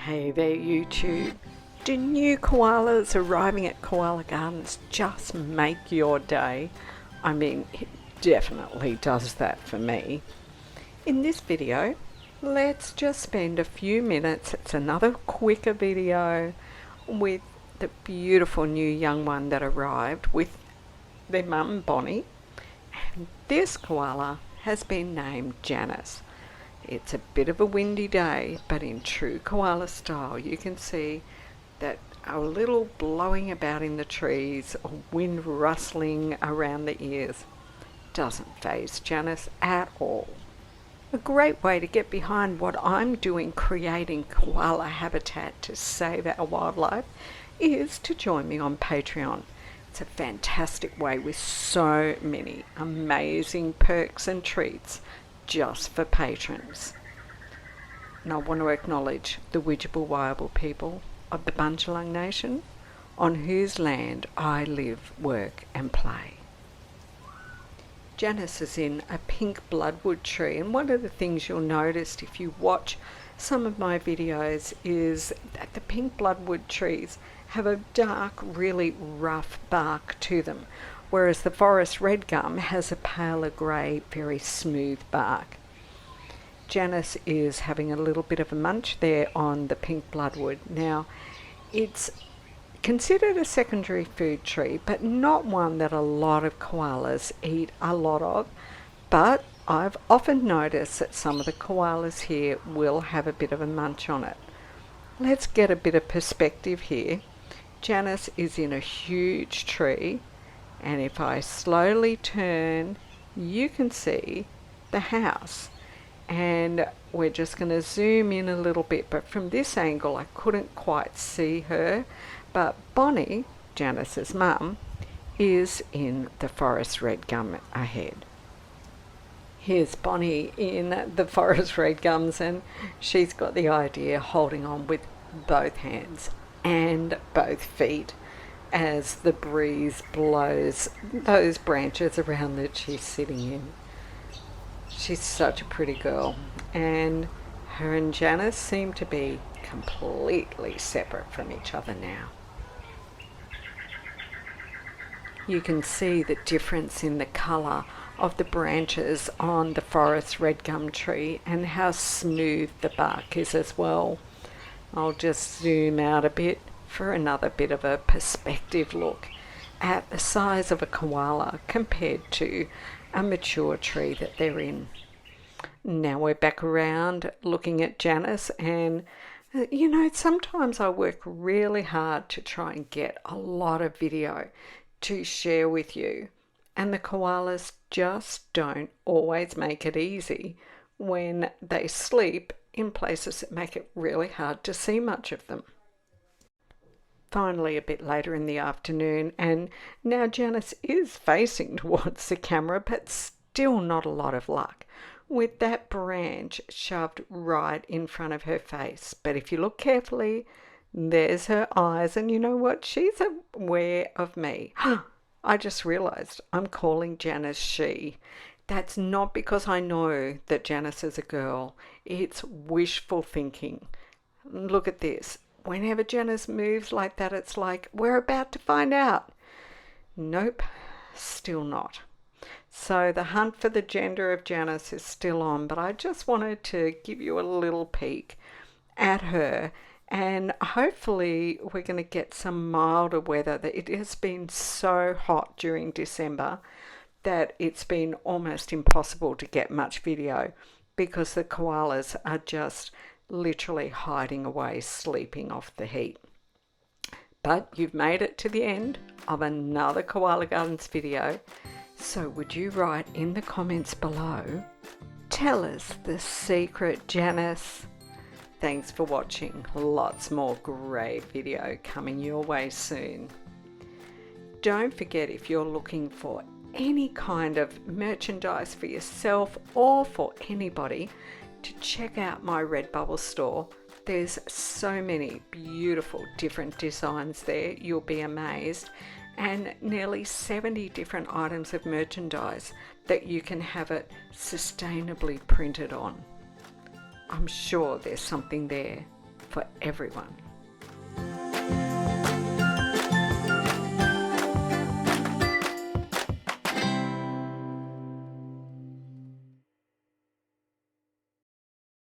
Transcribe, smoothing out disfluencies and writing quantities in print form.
Hey there YouTube. Do new koalas arriving at Koala Gardens just make your day? I mean, it definitely does that for me. In this video, let's just spend a few minutes, it's another quicker video, with the beautiful new young one that arrived with their mum Bonnie. And this koala has been named Janis. It's a bit of a windy day, but in true koala style, you can see that a little blowing about in the trees, a wind rustling around the ears, doesn't faze Janis at all. A great way to get behind what I'm doing creating koala habitat to save our wildlife is to join me on Patreon. It's a fantastic way with so many amazing perks and treats just for patrons. And I want to acknowledge the Widjabul people of the Bundjalung Nation, on whose land I live, work and play. Janis is in a pink bloodwood tree, and one of the things you'll notice if you watch some of my videos is that the pink bloodwood trees have a dark, really rough bark to them, whereas the forest red gum has a paler grey, very smooth bark. Janis is having a little bit of a munch there on the pink bloodwood. Now, it's considered a secondary food tree, but not one that a lot of koalas eat a lot of. But I've often noticed that some of the koalas here will have a bit of a munch on it. Let's get a bit of perspective here. Janis is in a huge tree, and if I slowly turn, you can see the house. And we're just going to zoom in a little bit, but from this angle I couldn't quite see her. But Bonnie, Janis's mum, is in the forest red gum ahead. Here's Bonnie in the forest red gums, and she's got the idea holding on with both hands and both feet as the breeze blows those branches around that she's sitting in. She's such a pretty girl, and her and Janis seem to be completely separate from each other now. You can see the difference in the colour of the branches on the forest red gum tree and how smooth the bark is as well. I'll just zoom out a bit for another bit of a perspective look at the size of a koala compared to a mature tree that they're in. Now we're back around looking at Janis, and sometimes I work really hard to try and get a lot of video to share with you, and the koalas just don't always make it easy when they sleep in places that make it really hard to see much of them. Finally, a bit later in the afternoon, and now Janis is facing towards the camera, but still not a lot of luck with that branch shoved right in front of her face. But if you look carefully, there's her eyes, and you know what? She's aware of me. I just realised I'm calling Janis she. That's not because I know that Janis is a girl. It's wishful thinking. Look at this. Whenever Janis moves like that, it's like we're about to find out. Nope, still not. So the hunt for the gender of Janis is still on, but I just wanted to give you a little peek at her, and hopefully we're going to get some milder weather. It has been so hot during December that it's been almost impossible to get much video because the koalas are just literally hiding away, sleeping off the heat. But you've made it to the end of another Koala Gardens video. So would you write in the comments below, tell us the secret, Janis? Thanks for watching. Lots more great video coming your way soon. Don't forget, if you're looking for any kind of merchandise for yourself or for anybody, to check out my Redbubble store. There's so many beautiful different designs there, you'll be amazed, and nearly 70 different items of merchandise that you can have it sustainably printed on. I'm sure there's something there for everyone.